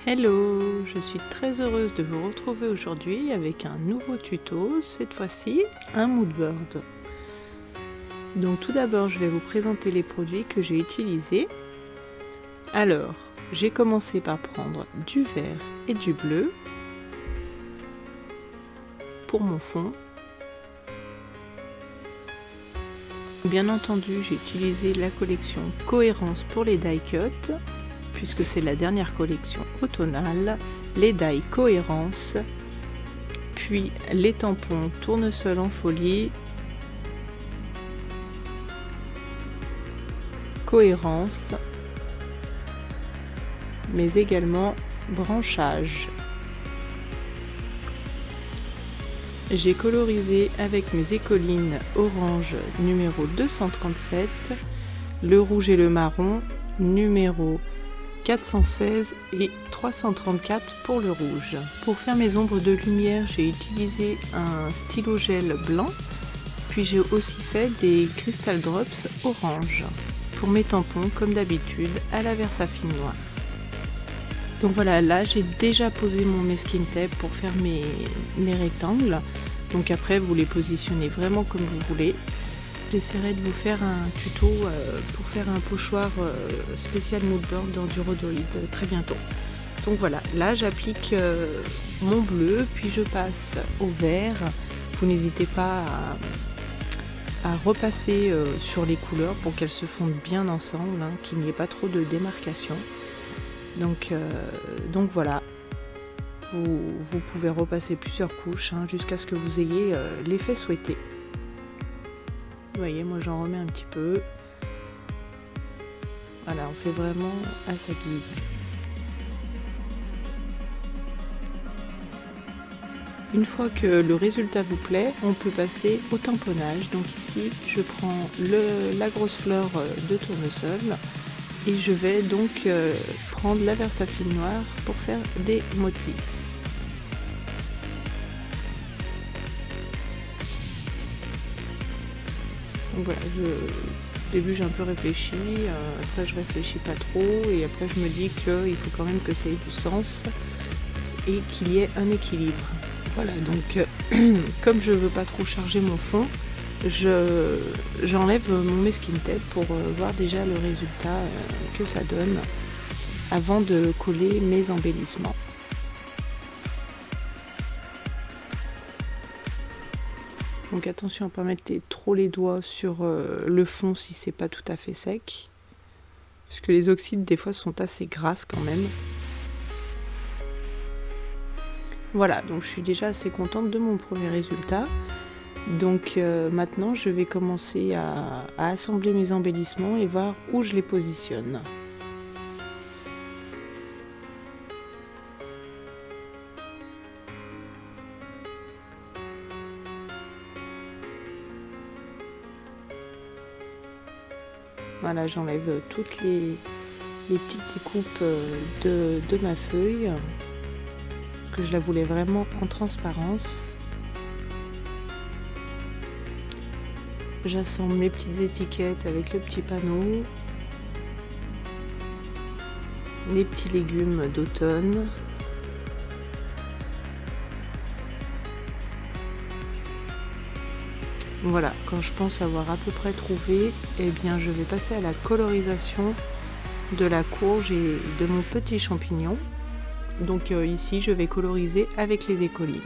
Hello, je suis très heureuse de vous retrouver aujourd'hui avec un nouveau tuto, cette fois-ci un moodboard. Donc tout d'abord je vais vous présenter les produits que j'ai utilisés. Alors, j'ai commencé par prendre du vert et du bleu pour mon fond. Bien entendu, j'ai utilisé la collection Cohérence pour les die cuts, puisque c'est la dernière collection automnale, les die Cohérence, puis les tampons tournesol en folie, Cohérence, mais également branchage. J'ai colorisé avec mes écolines orange numéro 237, le rouge et le marron numéro 416 et 334 pour le rouge. Pour faire mes ombres de lumière, j'ai utilisé un stylo gel blanc, puis j'ai aussi fait des crystal drops orange. Pour mes tampons, comme d'habitude, à la Versafine noire. Donc voilà, là j'ai déjà posé mon masking tape pour faire mes rectangles. Donc après, vous les positionnez vraiment comme vous voulez. J'essaierai de vous faire un tuto pour faire un pochoir spécial moodboard dans du rhodoïde très bientôt. Donc voilà, là j'applique mon bleu, puis je passe au vert. Vous n'hésitez pas à repasser sur les couleurs pour qu'elles se fondent bien ensemble, hein, qu'il n'y ait pas trop de démarcation. Donc voilà, vous pouvez repasser plusieurs couches hein, jusqu'à ce que vous ayez l'effet souhaité. Vous voyez, moi j'en remets un petit peu. Voilà, on fait vraiment à sa guise. Une fois que le résultat vous plaît, on peut passer au tamponnage. Donc ici, je prends la grosse fleur de tournesol et je vais donc prendre la Versafine noire pour faire des motifs. Donc voilà, au début j'ai un peu réfléchi, après je réfléchis pas trop et après je me dis qu'il faut quand même que ça ait du sens et qu'il y ait un équilibre. Voilà, donc comme je veux pas trop charger mon fond, j'enlève mon masking tape pour voir déjà le résultat que ça donne avant de coller mes embellissements. Donc attention à ne pas mettre trop les doigts sur le fond si c'est pas tout à fait sec, puisque les oxydes des fois sont assez grasses quand même. Voilà, donc je suis déjà assez contente de mon premier résultat. Donc maintenant je vais commencer à assembler mes embellissements et voir où je les positionne. Voilà, j'enlève toutes les petites découpes de ma feuille, que je la voulais vraiment en transparence. J'assemble mes petites étiquettes avec le petit panneau, mes petits légumes d'automne. Voilà, quand je pense avoir à peu près trouvé, eh bien je vais passer à la colorisation de la courge et de mon petit champignon. Donc ici je vais coloriser avec les écolines.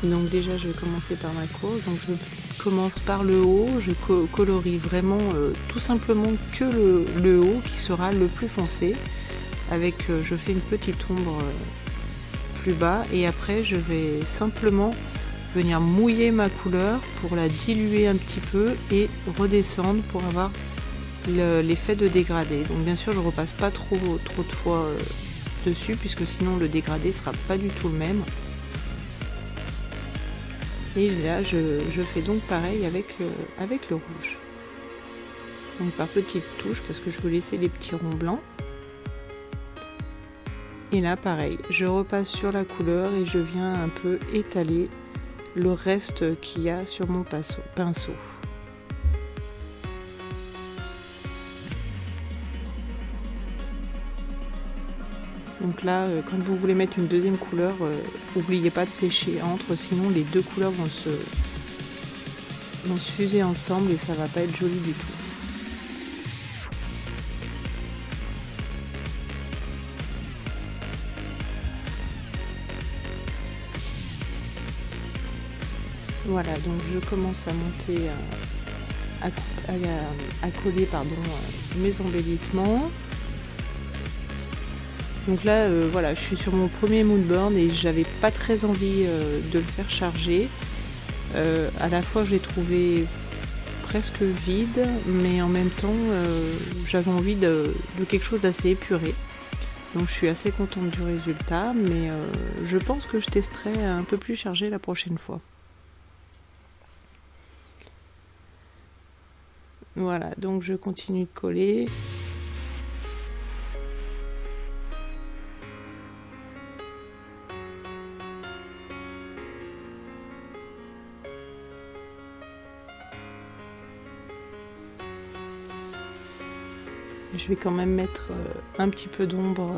Donc déjà je vais commencer par ma courge, donc je commence par le haut, je colorie vraiment tout simplement que le haut qui sera le plus foncé. Avec, je fais une petite ombre plus bas et après je vais simplement venir mouiller ma couleur pour la diluer un petit peu et redescendre pour avoir l'effet de dégradé. Donc bien sûr je repasse pas trop de fois dessus puisque sinon le dégradé sera pas du tout le même. Et là je fais donc pareil avec le rouge. Donc par petites touches parce que je veux laisser les petits ronds blancs. Et là pareil, je repasse sur la couleur et je viens un peu étaler le reste qu'il y a sur mon pinceau. Donc là, quand vous voulez mettre une deuxième couleur, n'oubliez pas de sécher entre, sinon les deux couleurs vont se fuser ensemble et ça va pas être joli du tout. Voilà, donc je commence à monter, à coller mes embellissements. Donc là, voilà, je suis sur mon premier moodboard et j'avais pas très envie de le faire charger. À la fois, je l'ai trouvé presque vide, mais en même temps, j'avais envie de quelque chose d'assez épuré. Donc je suis assez contente du résultat, mais je pense que je testerai un peu plus chargé la prochaine fois. Voilà, donc je continue de coller. Je vais quand même mettre un petit peu d'ombre,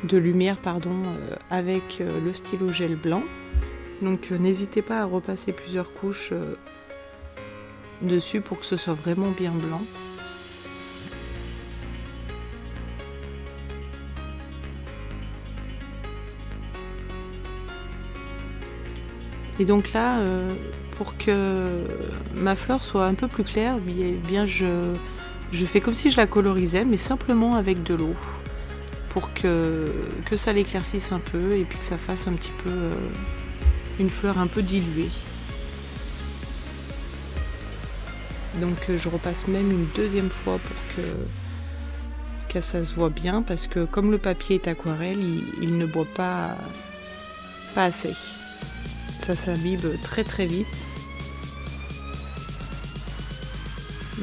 de lumière, pardon, avec le stylo gel blanc. Donc n'hésitez pas à repasser plusieurs couches dessus pour que ce soit vraiment bien blanc. Et donc là, pour que ma fleur soit un peu plus claire, eh bien je fais comme si je la colorisais, mais simplement avec de l'eau, pour que ça l'éclaircisse un peu et puis que ça fasse un petit peu une fleur un peu diluée. Donc je repasse même une deuxième fois pour que ça se voit bien, parce que comme le papier est aquarelle, il ne boit pas assez. Ça s'imbibe très très vite.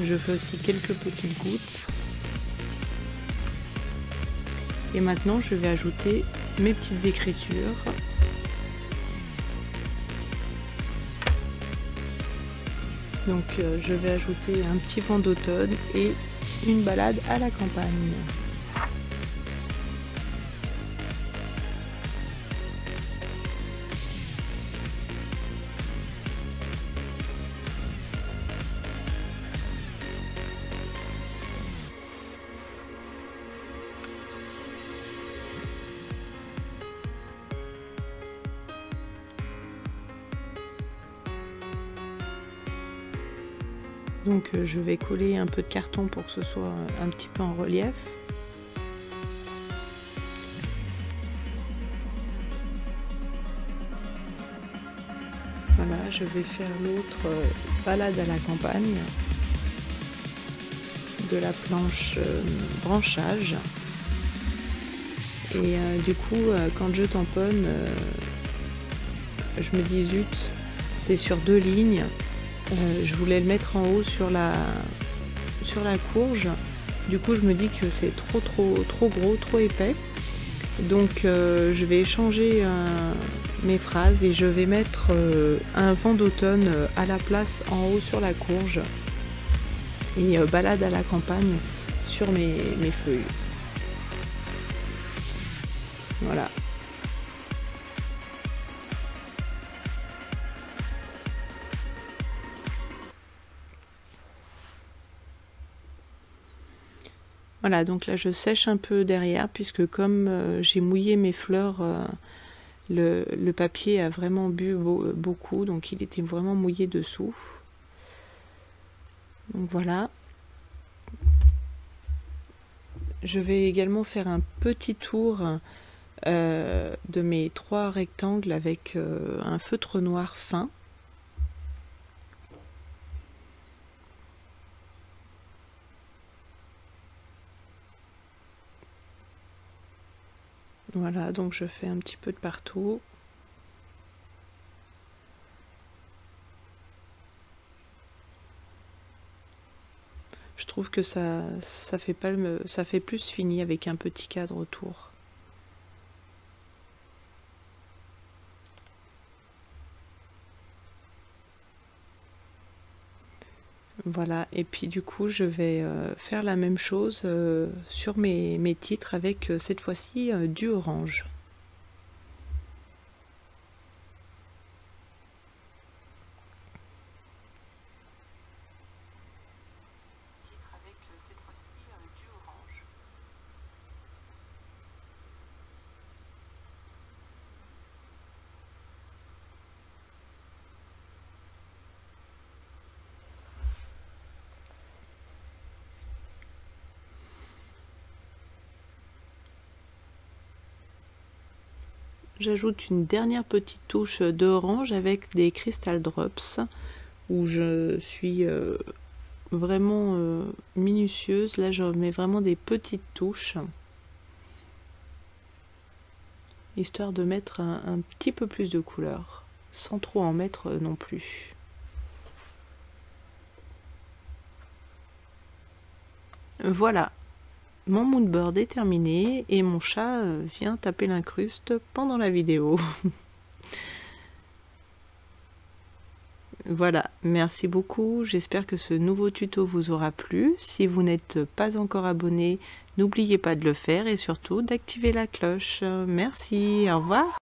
Je fais aussi quelques petites gouttes. Et maintenant je vais ajouter mes petites écritures. Donc je vais ajouter un petit vent d'automne et une balade à la campagne. Donc je vais coller un peu de carton pour que ce soit un petit peu en relief. Voilà, je vais faire l'autre balade à la campagne de la planche branchage. Et du coup, quand je tamponne, je me dis zut, c'est sur 2 lignes. Je voulais le mettre en haut sur la courge. Du coup, je me dis que c'est trop gros, trop épais. Donc, je vais changer mes phrases et je vais mettre un vent d'automne à la place en haut sur la courge et balade à la campagne sur mes feuilles. Voilà. Voilà, donc là je sèche un peu derrière, puisque comme j'ai mouillé mes fleurs, le papier a vraiment bu beaucoup, donc il était vraiment mouillé dessous. Donc voilà. Je vais également faire un petit tour de mes 3 rectangles avec un feutre noir fin. Voilà, donc je fais un petit peu de partout. Je trouve que ça fait plus fini avec un petit cadre autour. Voilà, et puis du coup je vais faire la même chose sur mes titres avec cette fois-ci du orange. J'ajoute une dernière petite touche d'orange avec des Crystal Drops où je suis vraiment minutieuse. Là je mets vraiment des petites touches histoire de mettre un petit peu plus de couleur sans trop en mettre non plus. Voilà, mon moodboard est terminé et mon chat vient taper l'incruste pendant la vidéo. Voilà, merci beaucoup, j'espère que ce nouveau tuto vous aura plu. Si vous n'êtes pas encore abonné, n'oubliez pas de le faire et surtout d'activer la cloche. Merci, au revoir.